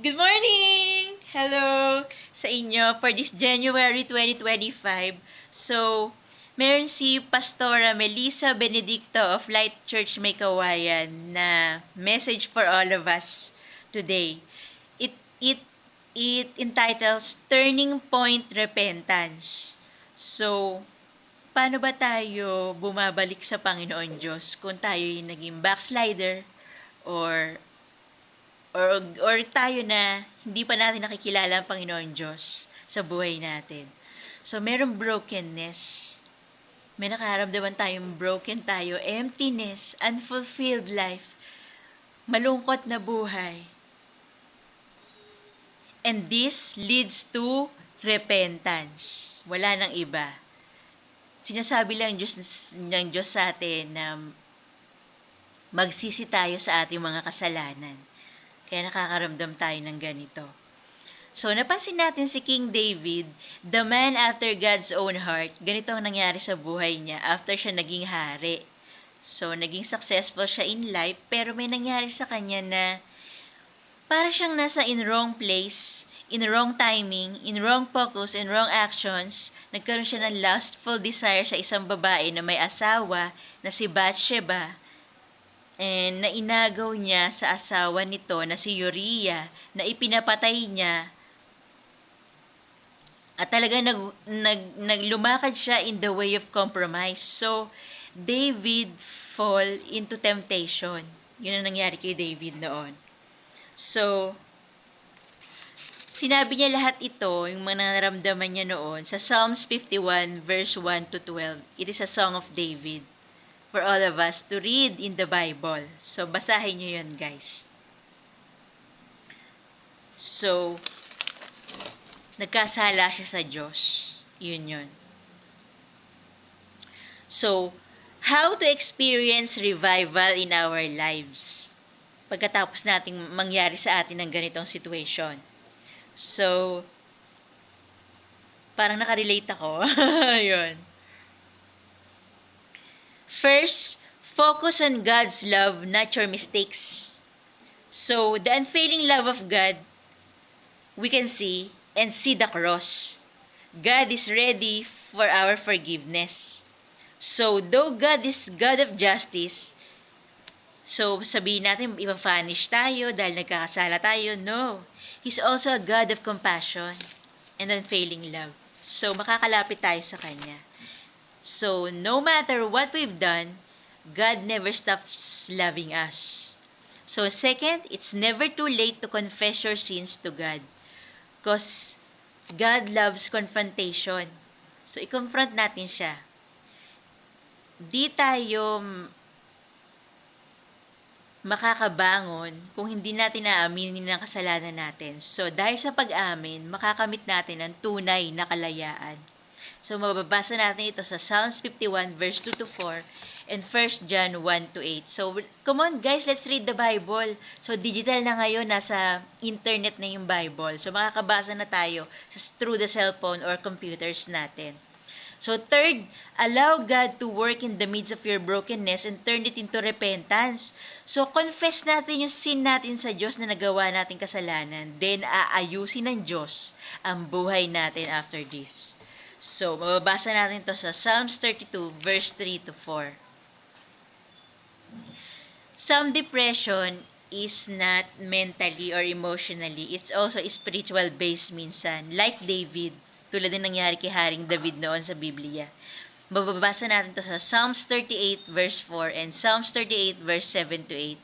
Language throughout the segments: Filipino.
Good morning! Hello sa inyo for this January 2025. So, meron si Pastora Melissa Benedicto of Light Church May Kawayan na message for all of us today. It it it entitles Turning Point Repentance. So, paano ba tayo bumabalik sa Panginoon Diyos kung tayo yung naging backslider or or tayo na hindi pa natin nakikilala ang Panginoon Diyos sa buhay natin. So, merong brokenness. May nakaramdaman tayong broken tayo, emptiness, unfulfilled life, malungkot na buhay. And this leads to repentance. Wala nang iba. Sinasabi lang ng Diyos sa atin na magsisi tayo sa ating mga kasalanan. Kaya nakakaramdam tayo ng ganito. So, napansin natin si King David, the man after God's own heart, ganito ang nangyari sa buhay niya after siya naging hari. So, naging successful siya in life, pero may nangyari sa kanya na para siyang nasa in wrong place, in wrong timing, in wrong focus, in wrong actions. Nagkaroon siya ng lustful desire sa isang babae na may asawa na si Bathsheba. And nainagaw niya sa asawa nito na si Uriah, na ipinapatay niya. At talaga naglumakad siya in the way of compromise. So, David fall into temptation. Yun ang nangyari kay David noon. So, sinabi niya lahat ito, yung mga naramdaman niya noon, sa Psalms 51 verse 1 to 12. It is a song of David for all of us to read in the Bible. So, basahin niyo yun, guys. So, nagkasala siya sa Diyos. Yun. So, how to experience revival in our lives pagkatapos nating mangyari sa atin ng ganitong situation. So, parang nakarelate ako. Yun. First, focus on God's love, not your mistakes. So, the unfailing love of God, we can see and see the cross. God is ready for our forgiveness. So, though God is God of justice, so sabihin natin, ipa-punish tayo dahil nagkakasala tayo. No. He's also a God of compassion and unfailing love. So, makakalapit tayo sa Kanya. So, no matter what we've done, God never stops loving us. So, second, it's never too late to confess your sins to God. Because God loves confrontation. So, i-confront natin siya. Di tayo makakabangon kung hindi natin naaminin ang kasalanan natin. So, dahil sa pag-amin, makakamit natin ang tunay na kalayaan. So, mababasa natin ito sa Psalms 51 verse 2 to 4 and 1 John 1 to 8. So, come on guys, let's read the Bible. So, digital na ngayon, nasa internet na yung Bible. So, makakabasa na tayo through the cellphone or computers natin. So, third, allow God to work in the midst of your brokenness and turn it into repentance. So, confess natin yung sin natin sa Diyos na nagawa nating kasalanan. Then, aayusin ng Diyos ang buhay natin after this. So, mababasa natin ito sa Psalms 32, verse 3 to 4. Some depression is not mentally or emotionally. It's also spiritual based minsan. Like David, tulad din nangyari kay Haring David noon sa Biblia. Mababasa natin ito sa Psalms 38, verse 4 and Psalms 38, verse 7 to 8.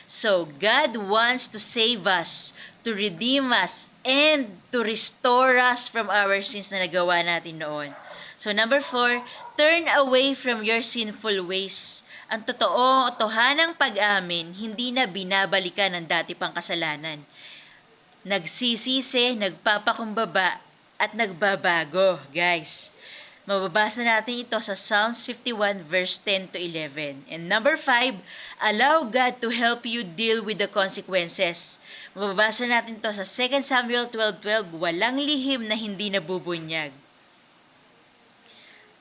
So, God wants to save us, to redeem us, and to restore us from our sins na nagawa natin noon. So, number 4, turn away from your sinful ways. Ang totoo, tohanang pag-amin, hindi na binabalikan ang dati pang kasalanan. Nagsisisi, nagpapakumbaba, at nagbabago, guys. Mababasa natin ito sa Psalms 51 verse 10 to 11. And number 5, allow God to help you deal with the consequences. Mababasa natin ito sa 2 Samuel 12:12, walang lihim na hindi nabubunyag.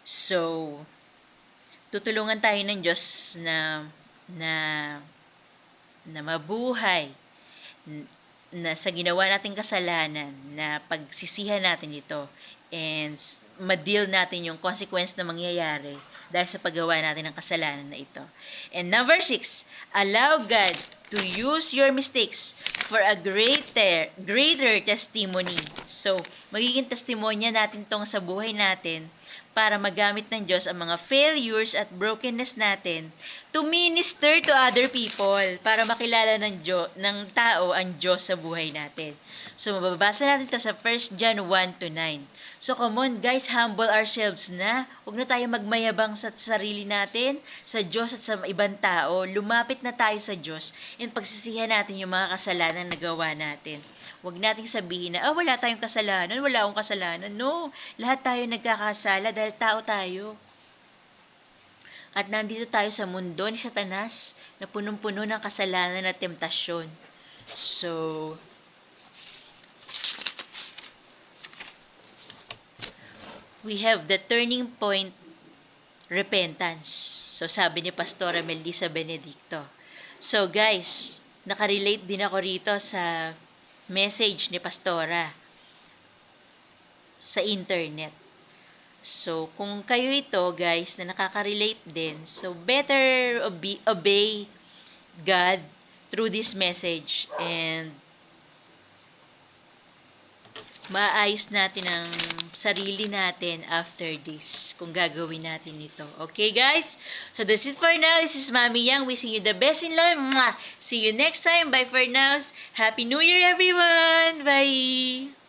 So, tutulungan tayo ng Diyos na mabuhay na sa ginawa nating kasalanan na pagsisihan natin ito and ma-deal natin yung consequence na mangyayari dahil sa paggawa natin ng kasalanan na ito. And number 6, allow God to use your mistakes for a greater testimony. So, magiging testimonya natin tong sa buhay natin para magamit ng Diyos ang mga failures at brokenness natin to minister to other people, para makilala ng tao ang Diyos sa buhay natin. So, mababasa natin ito sa 1 John 1 to 9. So, come on guys, humble ourselves na. Huwag na tayo magmayabang sa sarili natin, sa Diyos at sa ibang tao. Lumapit na tayo sa Diyos and pagsisihan natin yung mga kasalanan na gawa natin. Huwag nating sabihin na, wala tayong kasalanan, wala akong kasalanan. No, lahat tayo nagkakasala dahil tao tayo. At nandito tayo sa mundo ni Satanas na punong-puno ng kasalanan at temptasyon. So, we have the turning point, repentance. So, sabi ni Pastora Melissa Benedicto. So, guys, nakarelate din ako rito sa message ni Pastora sa internet. So, kung kayo ito, guys, na nakaka-relate din, so better obey God through this message and maayos natin ang sarili natin after this kung gagawin natin ito. Okay, guys? So, that's it for now. This is Mami Yang wishing you the best in life. Mwah! See you next time. Bye for now. Happy New Year, everyone! Bye!